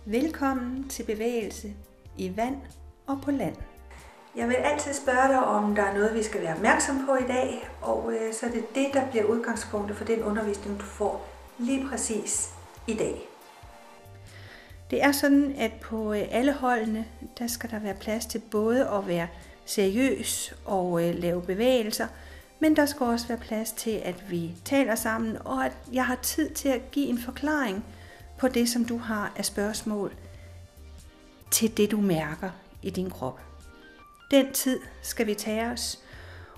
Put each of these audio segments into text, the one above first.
Velkommen til bevægelse i vand og på land. Jeg vil altid spørge dig, om der er noget, vi skal være opmærksom på i dag, og så er det det, der bliver udgangspunktet for den undervisning, du får lige præcis i dag. Det er sådan, at på alle holdene, der skal der være plads til både at være seriøs og lave bevægelser, men der skal også være plads til, at vi taler sammen, og at jeg har tid til at give en forklaring på det, som du har af spørgsmål til det, du mærker i din krop. Den tid skal vi tage os,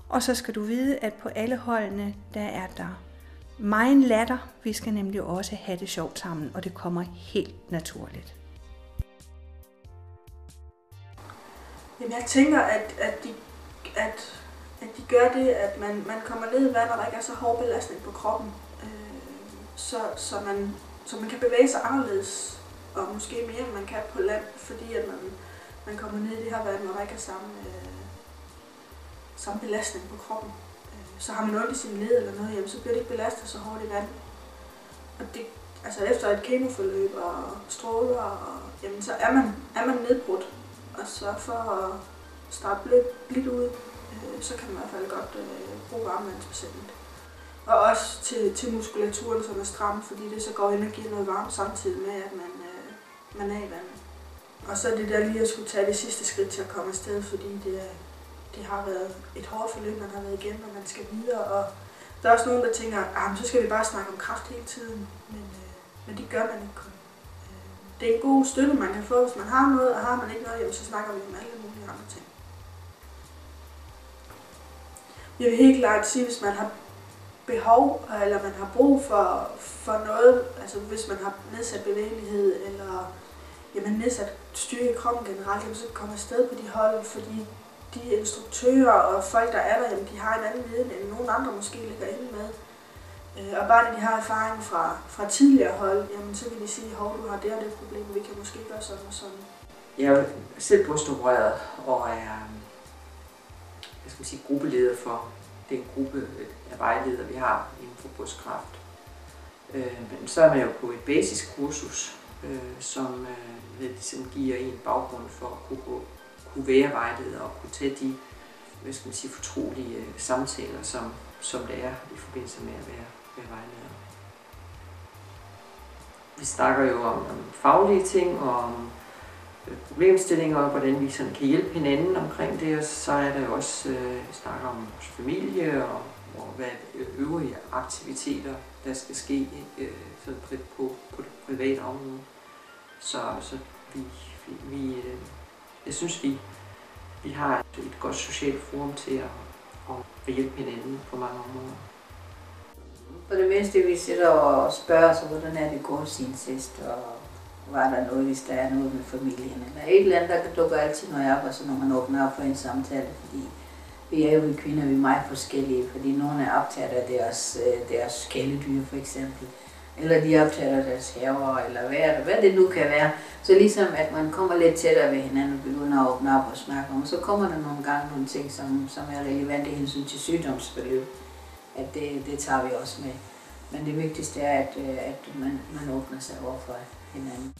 og så skal du vide, at på alle holdene, der er der megen latter. Vi skal nemlig også have det sjovt sammen, og det kommer helt naturligt. Jamen, jeg tænker, at de gør det, at man kommer ned i vand, og der ikke er så hård belastning på kroppen, så man kan bevæge sig anderledes, og måske mere, end man kan på land, fordi at man kommer ned i det her vand, hvor der ikke er samme belastning på kroppen. Så har man ondt i sin led eller noget, jamen, så bliver det ikke belastet så hårdt i vand. Og det, altså efter et kemoforløb og stråler, jamen, så er man nedbrudt, og så for at starte blidt ud, så kan man i hvert fald godt bruge varmvandsbassinget. Og også til muskulaturen, som er stram, fordi det så går ind og giver noget varmt samtidig med, at man er i vandet. Og så er det der lige at skulle tage det sidste skridt til at komme afsted, fordi det har været et hårdt forløb, man har været igennem, og man skal videre. Og der er også nogen, der tænker, så skal vi bare snakke om kræft hele tiden, men det gør man ikke kun. Det er en god støtte, man kan få, hvis man har noget, og har man ikke noget, jamen, så snakker vi om alle mulige andre ting. Jeg vil helt klart sige, hvis man har behov, eller man har brug for noget, altså hvis man har nedsat bevægelighed, eller jamen, nedsat styrke i kroppen generelt, jamen, så kommer afsted på de hold, fordi de instruktører og folk, der er der, jamen, de har en anden viden, end nogen andre måske ligger inde med. Og bare når de har erfaring fra tidligere hold, jamen, så vil de sige, hov, du har det og det problem, vi kan måske gøre sådan og sådan. Jeg er selv postopereret og er gruppeleder for den gruppe af vejledere, vi har inden for brystkræft. Men så er man jo på et basiskursus, som ligesom giver en baggrund for at kunne være vejleder og kunne tage de fortrolige samtaler, som det er i forbindelse med at være vejleder. Vi snakker jo om faglige ting og om problemstillinger og hvordan vi sådan kan hjælpe hinanden omkring det, og så er der jo også vi snakker om vores familie og hvad øvrige aktiviteter der skal ske sådan på det private område. Så jeg synes vi har et godt socialt forum til at hjælpe hinanden på mange områder. For det meste vi sidder og spørger os, hvordan er det gået siden sidst, og var der noget, hvis der er noget med familien, eller et eller andet, der dukker altid noget op, og så når man åbner op for en samtale, fordi vi er jo kvinder, vi er meget forskellige, fordi nogle er optaget af deres kæledyr for eksempel, eller de er optaget af deres haver, eller hvad det nu kan være. Så ligesom at man kommer lidt tættere ved hinanden, begynder at åbne op og snakke om, og så kommer der nogle gange nogle ting, som er relevante i hensyn til sygdomsforløb, at det tager vi også med. Men det vigtigste er, at man åbner sig over for hinanden.